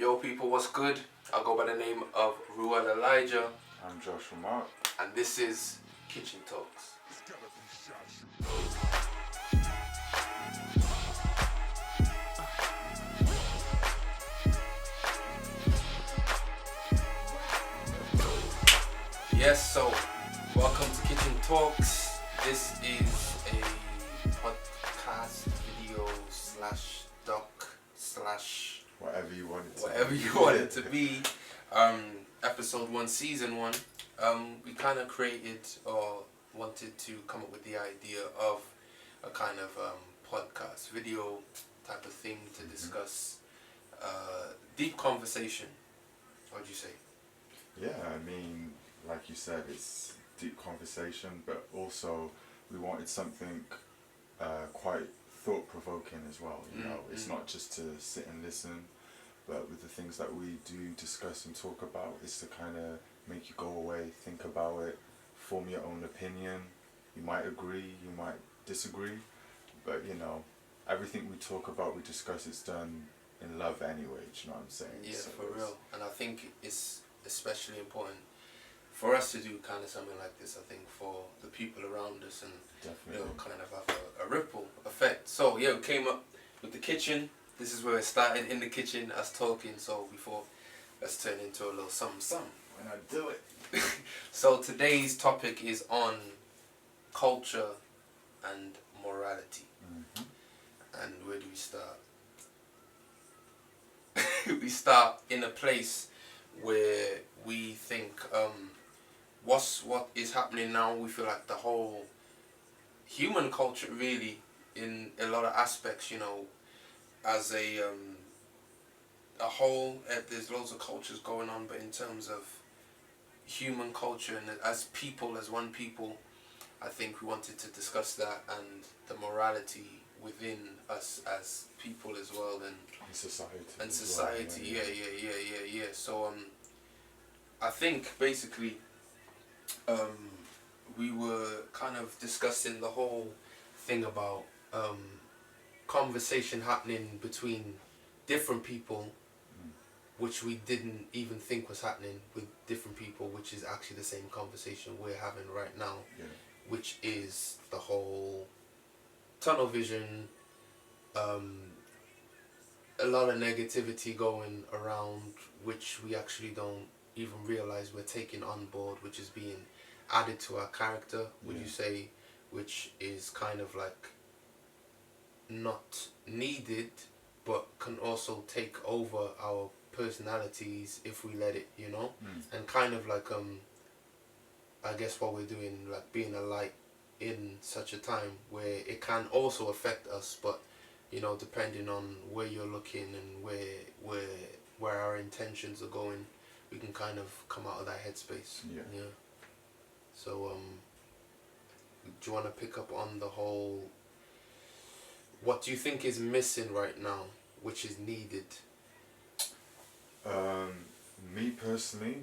Yo, people, what's good? I go by the name of Ruel Elijah, I'm Joshua Mark. and this is Kitchen Talks. Yes, so welcome to Kitchen Talks. This is a podcast, video slash doc slash Whatever you want it to whatever be. you want it to be. Episode 1, Season 1. We kind of created or wanted to come up with the idea of a kind of podcast, video type of thing to discuss deep conversation. What'd you say? Yeah, I mean, like you said, it's deep conversation, but also we wanted something quite thought-provoking as well, you know. It's not just to sit and listen, but with the things that we do discuss and talk about, it's to kind of make you go away, think about it, form your own opinion. You might agree, you might disagree, but you know, everything we talk about, we discuss, it's done in love anyway, do you know what I'm saying? Yeah, So for it's- real. And I think it's especially important for us to do kind of something like this, I think, for the people around us and Definitely. kind of have a ripple effect. So yeah, we came up with the kitchen. This is where it started, in the kitchen, us talking. So before, let's turn into a little something. When I do it. So today's topic is on culture and morality. Mm-hmm. And where do we start? We start in a place where we think what is happening now. We feel like the whole human culture, really, in a lot of aspects, you know, as a whole, there's loads of cultures going on, but in terms of human culture and as people, as one people, I think we wanted to discuss that and the morality within us as people as well, and Society. and as society. well, Yeah. So I think basically we were kind of discussing the whole thing about conversation happening between different people, which we didn't even think was happening with different people, which is actually the same conversation we're having right now, Yeah. which is the whole tunnel vision, a lot of negativity going around, which we actually don't even realize we're taking on board, which is being added to our character, would you say, which is kind of like not needed, but can also take over our personalities if we let it, you know. And kind of like I guess what we're doing, like being a light in such a time where it can also affect us, but you know, depending on where you're looking and where our intentions are going, we can kind of come out of that headspace. Yeah. So do you want to pick up on the whole, what do you think is missing right now, which is needed? Me personally,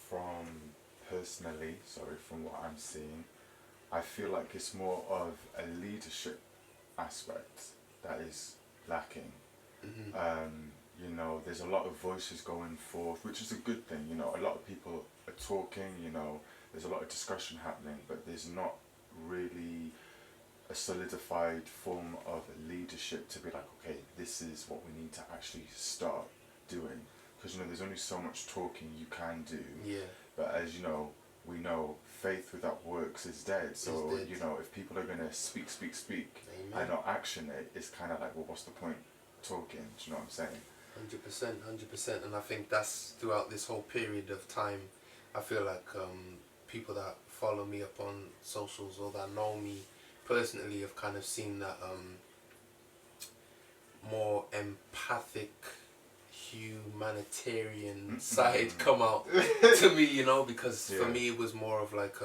from what I'm seeing, I feel like it's more of a leadership aspect that is lacking. You know, there's a lot of voices going forth, which is a good thing. You know, a lot of people are talking, you know, there's a lot of discussion happening, but there's not really a solidified form of leadership to be like, okay, this is what we need to actually start doing. Because, you know, there's only so much talking you can do. Yeah. But as you know, we know faith without works is dead. So, It's dead. you know, if people are going to speak Amen. and not action it, it's kind of like, well, what's the point talking? Do you know what I'm saying? 100%. And I think that's throughout this whole period of time. I feel like people that follow me up on socials or that know me personally have kind of seen that more empathic, humanitarian side come out to me, you know, because for me it was more of like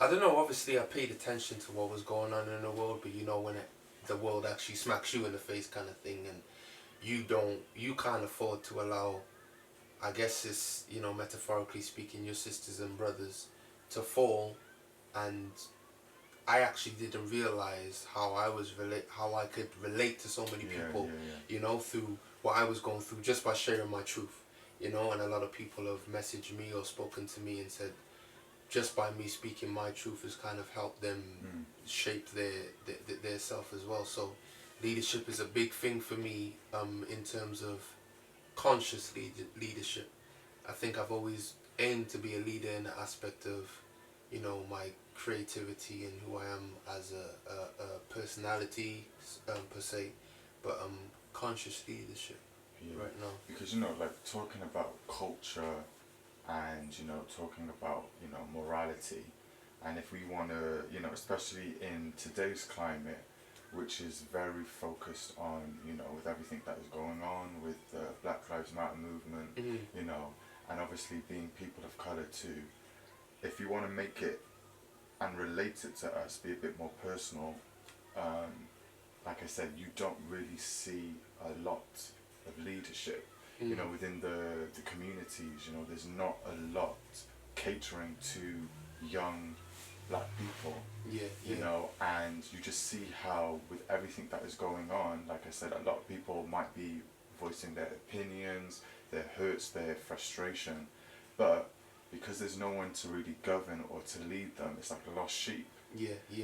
I don't know, obviously I paid attention to what was going on in the world, but you know, when the world actually smacks you in the face kind of thing, and you can't afford to allow, I guess it's, you know, metaphorically speaking, your sisters and brothers to fall. And I actually didn't realize how I could relate to so many people, you know, through what I was going through just by sharing my truth, you know. And a lot of people have messaged me or spoken to me and said, just by me speaking my truth has kind of helped them shape their self as well. So leadership is a big thing for me, in terms of conscious leadership. I think I've always aimed to be a leader in the aspect of, you know, my creativity and who I am as a personality, per se, but conscious leadership right now. Because, you know, like talking about culture and, you know, talking about, you know, morality, and if we want to, you know, especially in today's climate, which is very focused on, you know, with everything that is going on with the Black Lives Matter movement, you know, and obviously being people of colour too, if you want to make it and relate it to us, be a bit more personal, like I said, you don't really see a lot of leadership, you know, within the communities. You know, there's not a lot catering to young Black people, you know, and you just see how with everything that is going on, like I said, a lot of people might be voicing their opinions, their hurts, their frustration, but because there's no one to really govern or to lead them, it's like a lost sheep.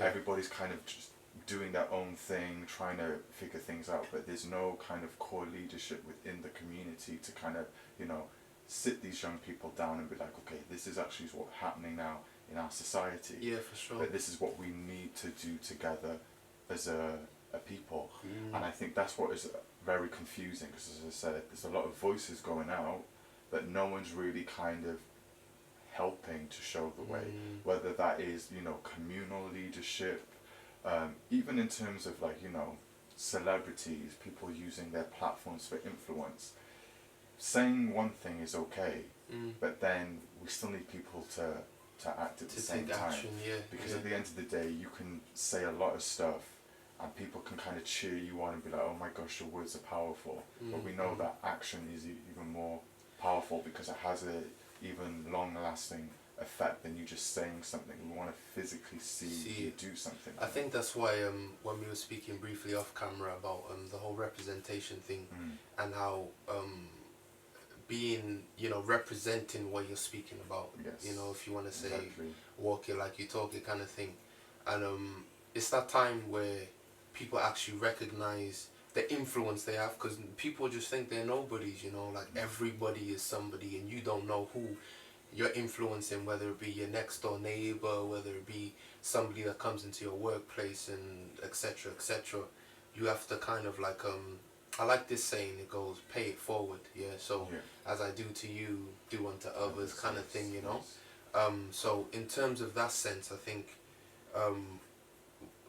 Everybody's kind of just doing their own thing, trying to figure things out, but there's no kind of core leadership within the community to kind of, you know, sit these young people down and be like, okay, this is actually what's happening now in our society. For sure. But this is what we need to do together as a people. And I think that's what is very confusing, because as I said, there's a lot of voices going out, but no one's really kind of helping to show the way, whether that is, you know, communal leadership, even in terms of, like, you know, celebrities, people using their platforms for influence. Saying one thing is okay, but then we still need people to act at the same time. Action, because at the end of the day, you can say a lot of stuff and people can kind of cheer you on and be like, oh my gosh, your words are powerful. But we know that action is even more powerful, because it has a even long-lasting effect than you just saying something. We want to physically see you do something. I think that's why when we were speaking briefly off camera about the whole representation thing, and how being, you know, representing what you're speaking about, you know, if you want to say walk it like you talk it kind of thing, and it's that time where people actually recognize the influence they have, because people just think they're nobodies, you know, like everybody is somebody and you don't know who you're influencing, whether it be your next door neighbor, whether it be somebody that comes into your workplace, and etc. etc. You have to kind of like I like this saying, it goes, pay it forward, so as I do to you, do unto others, kind of thing, you know. So in terms of that sense, I think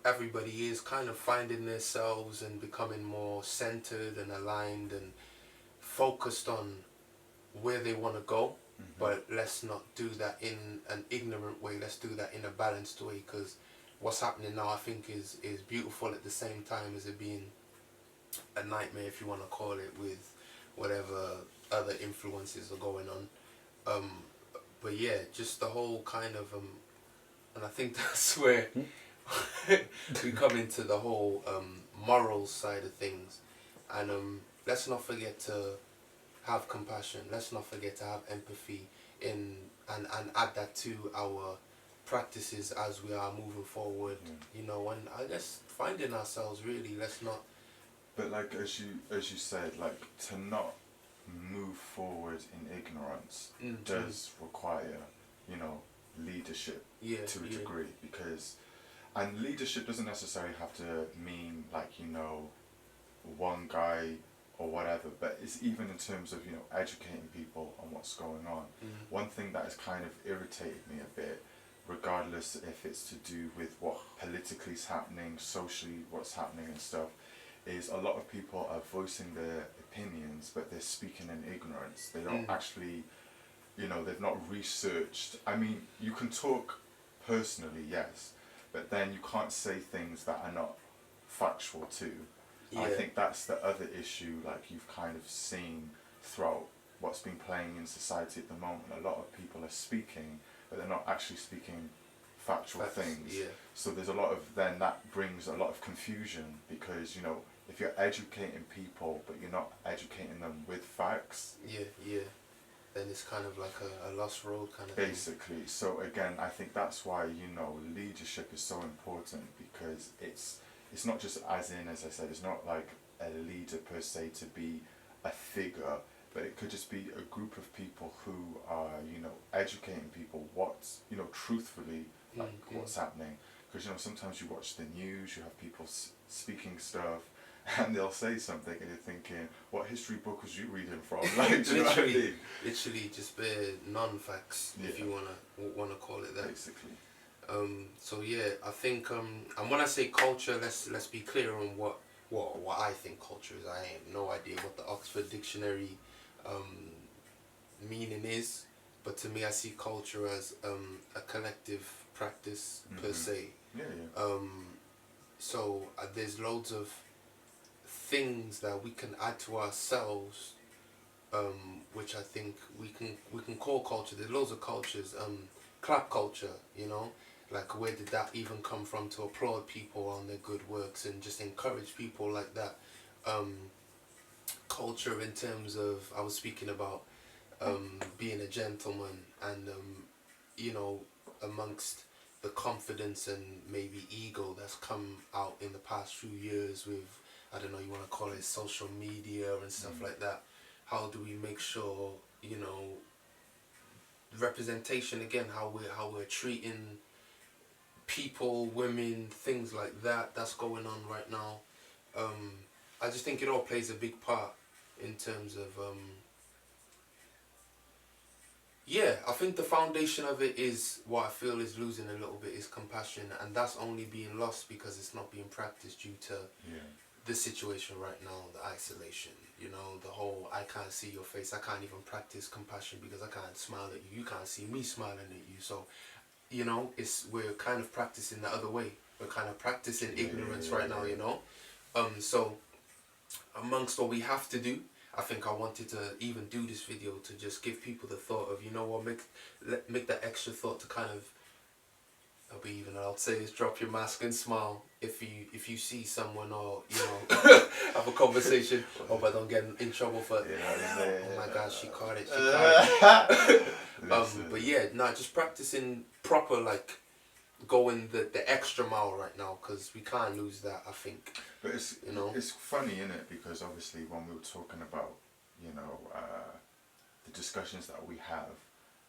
everybody is kind of finding themselves and becoming more centered and aligned and focused on where they want to go. But let's not do that in an ignorant way. Let's do that in a balanced way, because what's happening now, I think, is beautiful at the same time as it being a nightmare, if you want to call it, with whatever other influences are going on. But yeah, just the whole kind of and I think that's where we come into the whole moral side of things. And let's not forget to have compassion. Let's not forget to have empathy and add that to our practices as we are moving forward, you know, and I guess finding ourselves, really. Let's not. But like as you said, like, to not move forward in ignorance does require, you know, leadership to a degree, because, and leadership doesn't necessarily have to mean, like, you know, one guy or whatever, but it's even in terms of, you know, educating people on what's going on. One thing that has kind of irritated me a bit, regardless if it's to do with what politically is happening, socially what's happening and stuff, is a lot of people are voicing their opinions, but they're speaking in ignorance. They don't actually, you know, they've not researched. I mean, you can talk personally, yes, but then you can't say things that are not factual too. I think that's the other issue, like, you've kind of seen throughout what's been playing in society at the moment. A lot of people are speaking, but they're not actually speaking factual things. So there's a lot of, then that brings a lot of confusion, because, you know, if you're educating people but you're not educating them with facts, yeah, then it's kind of like a lost road kind of thing. basically. So again, I think that's why, you know, leadership is so important, because it's not just, as in, as I said, it's not like a leader per se to be a figure, but it could just be a group of people who are, you know, educating people what's, you know, truthfully, like what's happening. Because, you know, sometimes you watch the news, you have people speaking stuff, and they'll say something, and you're thinking, what history book was you reading from? Like, do you know what I mean? Literally just bare non-facts, if Yeah. you wanna call it that. Basically. So yeah, I think and when I say culture, let's be clear on what I think culture is. I have no idea what the Oxford Dictionary meaning is, but to me, I see culture as a collective practice per se. Yeah, yeah. So there's loads of things that we can add to ourselves, which I think we can call culture. There's loads of cultures. Clap culture, you know, like where did that even come from, to applaud people on their good works and just encourage people like that. Culture in terms of, I was speaking about being a gentleman and you know, amongst the confidence and maybe ego that's come out in the past few years with, I don't know, you want to call it social media and stuff like that. How do we make sure, you know, representation again, how we're treating people, women, things like that, that's going on right now. I just think it all plays a big part in terms of yeah, I think the foundation of it is, what I feel is losing a little bit, is compassion, and that's only being lost because it's not being practiced due to the situation right now, the isolation, you know, the whole, I can't see your face, I can't even practice compassion because I can't smile at you, you can't see me smiling at you. So, you know, we're kind of practicing the other way. We're kind of practicing ignorance right now, you know. So amongst what we have to do, I think I wanted to even do this video to just give people the thought of, you know what, make that extra thought to kind of, I'll be even, I'll say is drop your mask and smile if you see someone, or, you know, have a conversation. Hope I don't get in trouble for, oh my God, she caught it, but yeah, just practicing proper, like, going the extra mile right now, because we can't lose that, I think. But it's, you know, it's funny, isn't it? Because obviously when we were talking about, you know, the discussions that we have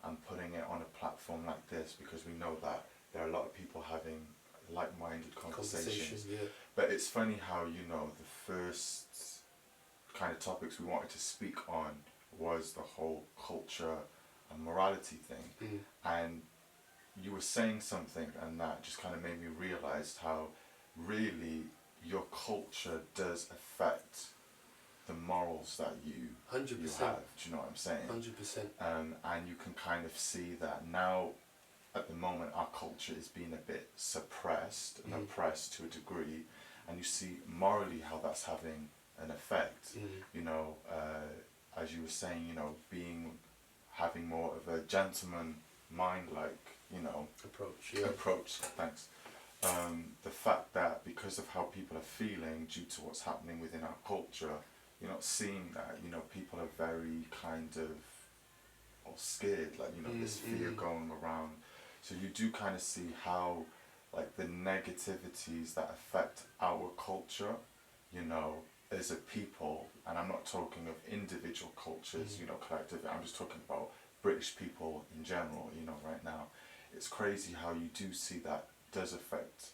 and putting it on a platform like this, because we know that there are a lot of people having like-minded conversations. Yeah. But it's funny how, you know, the first kind of topics we wanted to speak on was the whole culture and morality thing. And you were saying something, and that just kind of made me realize how really your culture does affect the morals that you 100%. you have. Do you know what I'm saying? 100%. And you can kind of see that now. At the moment, our culture is being a bit suppressed and oppressed to a degree, and you see morally how that's having an effect. You know, as you were saying, you know, having more of a gentleman mind, like, you know, approach. Thanks. The fact that because of how people are feeling due to what's happening within our culture, you're not seeing that. You know, people are very kind of scared, like, you know, there's fear going around. So you do kind of see how, like, the negativities that affect our culture, you know, as a people, and I'm not talking of individual cultures, you know, collective, I'm just talking about British people in general, you know, right now. It's crazy how you do see that does affect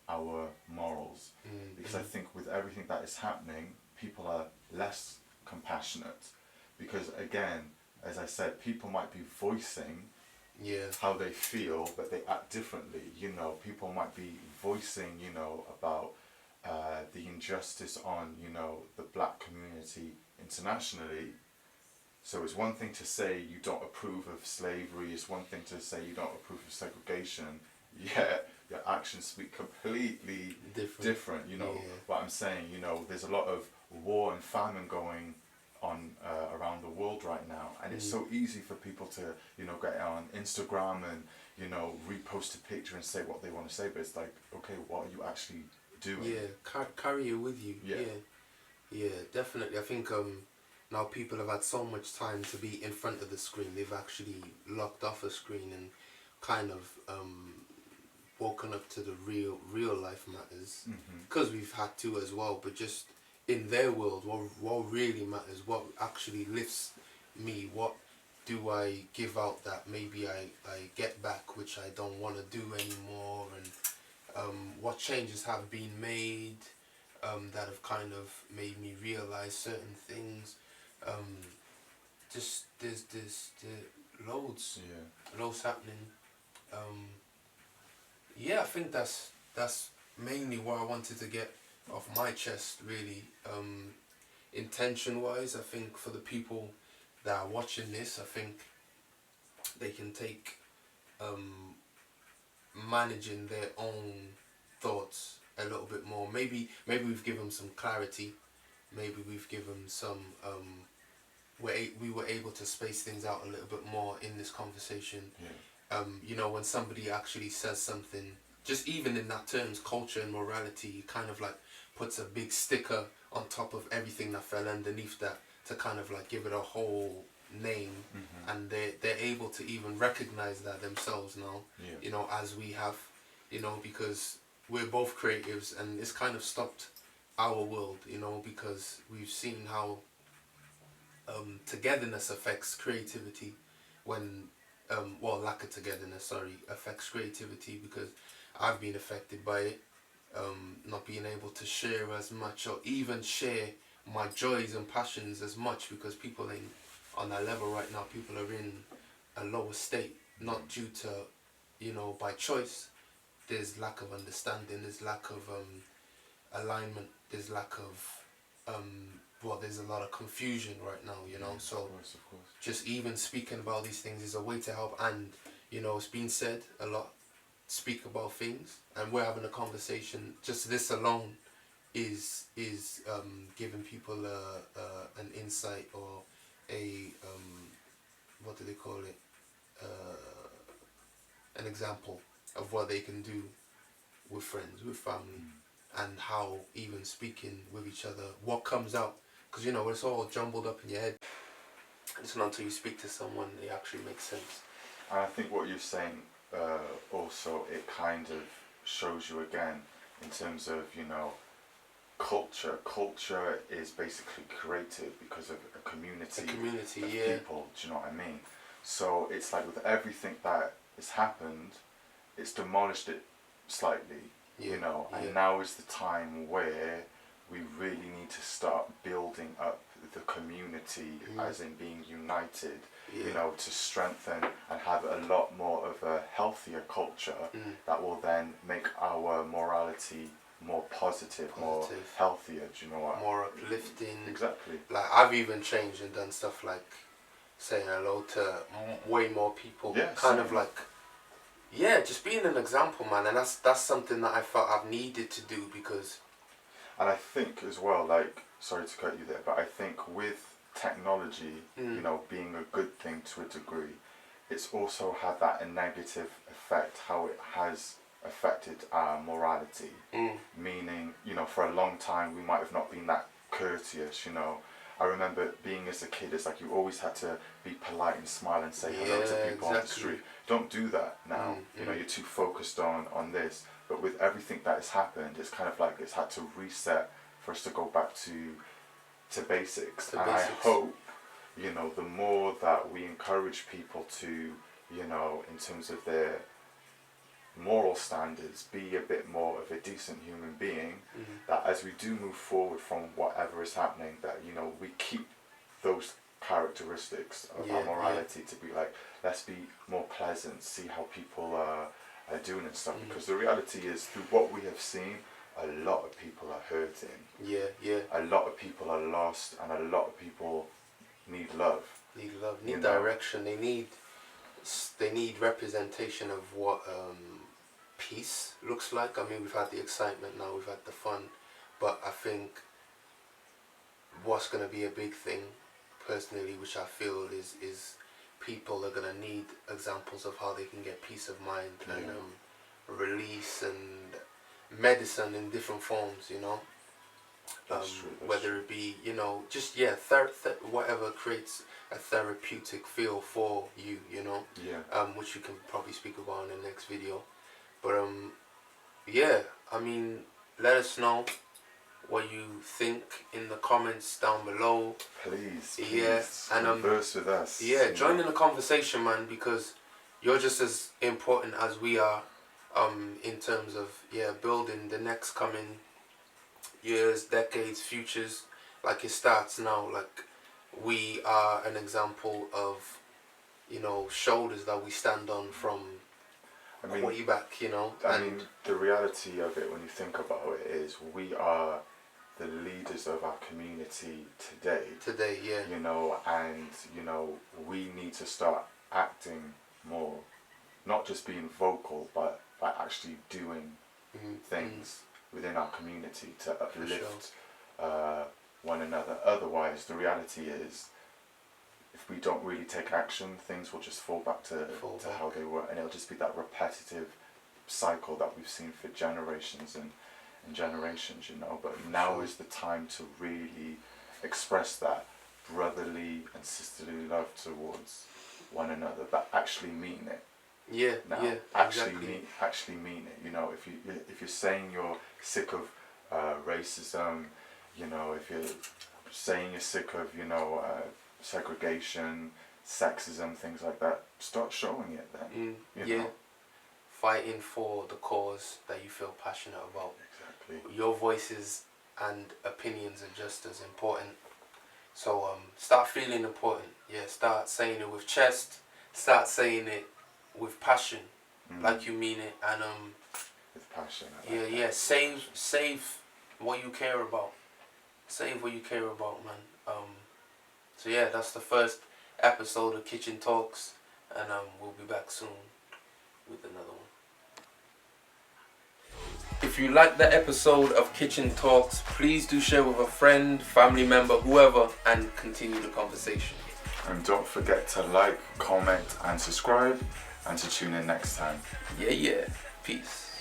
our morals, because I think with everything that is happening, people are less compassionate, because again, as I said, people might be voicing how they feel, but they act differently. You know, people might be voicing, you know, about the injustice on, you know, the black community internationally. So it's one thing to say you don't approve of slavery, it's one thing to say you don't approve of segregation, yet your actions speak completely different, you know. What I'm saying, you know, there's a lot of war and famine going on around the world right now, and it's so easy for people to, you know, get on Instagram and, you know, repost a picture and say what they want to say, but it's like, okay, what are you actually doing. Yeah, carry it with you. Yeah. Yeah, definitely. I think now people have had so much time to be in front of the screen, they've actually locked off a screen and kind of woken up to the real life matters, because we've had to as well. But just in their world, what really matters, what actually lifts me, what do I give out that maybe I get back, which I don't want to do anymore, and what changes have been made that have kind of made me realize certain things. Just there's loads, Yeah. loads happening. Yeah, I think that's mainly what I wanted to get off my chest, really. Intention wise, I think for the people that are watching this, I think they can take managing their own thoughts a little bit more. Maybe we've given them some clarity. Maybe we've given some. We were able to space things out a little bit more in this conversation. Yeah. You know, when somebody actually says something, just even in that terms, culture and morality, it kind of like puts a big sticker on top of everything that fell underneath that to kind of like give it a whole name. And they're able to even recognize that themselves now. Yeah. You know, as we have, you know, because we're both creatives, and it's kind of stopped our world, you know, because we've seen how togetherness affects creativity when well, lack of togetherness, sorry, affects creativity, because I've been affected by it. Not being able to share as much, or even share my joys and passions as much, because people ain't on that level right now. People are in a lower state, not due to, you know, by choice. There's lack of understanding, there's lack of alignment, there's lack of well, there's a lot of confusion right now, you know. So Of course. just even speaking about these things is a way to help. And you know, it's been said a lot, speak about things, and we're having a conversation. Just this alone is giving people an insight, or a what do they call it, an example of what they can do with friends, with family, and how even speaking with each other, what comes out, because you know, it's all jumbled up in your head. It's not until you speak to someone it actually makes sense. And I think what you're saying also, it kind of shows you again in terms of, you know, culture. Culture is basically created because of a community, of Yeah. people. Do you know what I mean? So it's like with everything that has happened, it's demolished it slightly, you know, and now is the time where we really need to start building up the community, as in being united, you know, to strengthen and have a lot more of a healthier culture that will then make our morality more positive, more healthier. Do you know what? More uplifting. Exactly. Like I've even changed and done stuff like saying hello to way more people. Yeah, kind same. of like, yeah, just being an example, man. And that's something that I felt I've needed to do, because. And I think as well, like, sorry to cut you there, but I think with technology, you know, being a good thing to a degree, it's also had that a negative effect, how it has affected our morality. Meaning, you know, for a long time we might have not been that courteous, you know. I remember being as a kid, it's like you always had to be polite and smile and say hello to people on the street. Don't do that now. You know, you're too focused on this. But with everything that has happened, it's kind of like it's had to reset for us to go back to basics. And I hope, you know, the more that we encourage people to, you know, in terms of their moral standards, be a bit more of a decent human being, that as we do move forward from whatever is happening, that, you know, we keep those characteristics of our morality to be like, let's be more pleasant, see how people are doing and stuff, because the reality is, through what we have seen, a lot of people are hurting. A lot of people are lost, and a lot of people need love. Need direction. They need representation of what peace looks like. I mean, we've had the excitement now, we've had the fun, but I think what's going to be a big thing, personally, which I feel is people are going to need examples of how they can get peace of mind and release and medicine in different forms, you know. That's true. Whether it be, you know, just whatever creates a therapeutic feel for you, you know. Yeah. Which you can probably speak about in the next video. But yeah, I mean, let us know what you think in the comments down below. Please, Yeah, and converse with us. Yeah, join in the conversation, man, because you're just as important as we are. In terms of building the next coming years, decades, futures. Like it starts now. Like we are an example of, you know, shoulders that we stand on from way back. You know. I mean, the reality of it, when you think about it, is we are the leaders of our community today. Today, yeah. You know, and you know, we need to start acting more, not just being vocal, but by actually doing things within our community to uplift one another. Otherwise, the reality is, if we don't really take action, things will just fall back to how they were, and it'll just be that repetitive cycle that we've seen for generations and generations, you know. But now is the time to really express that brotherly and sisterly love towards one another, but actually mean it. Yeah, now, yeah, actually exactly. mean it. You know, if you're saying you're sick of racism, you know, if you're saying you're sick of, you know, segregation, sexism, things like that, start showing it then. You know? Fighting for the cause that you feel passionate about. Exactly. Your voices and opinions are just as important. So start feeling important. Yeah, start saying it with chest. Start saying it with passion, like you mean it, and with passion. Save what you care about. Save what you care about, man. So yeah, that's the first episode of Kitchen Talks, and we'll be back soon with another one. If you like the episode of Kitchen Talks, please do share with a friend, family member, whoever, and continue the conversation. And don't forget to like, comment, and subscribe, and to tune in next time. Yeah. Peace.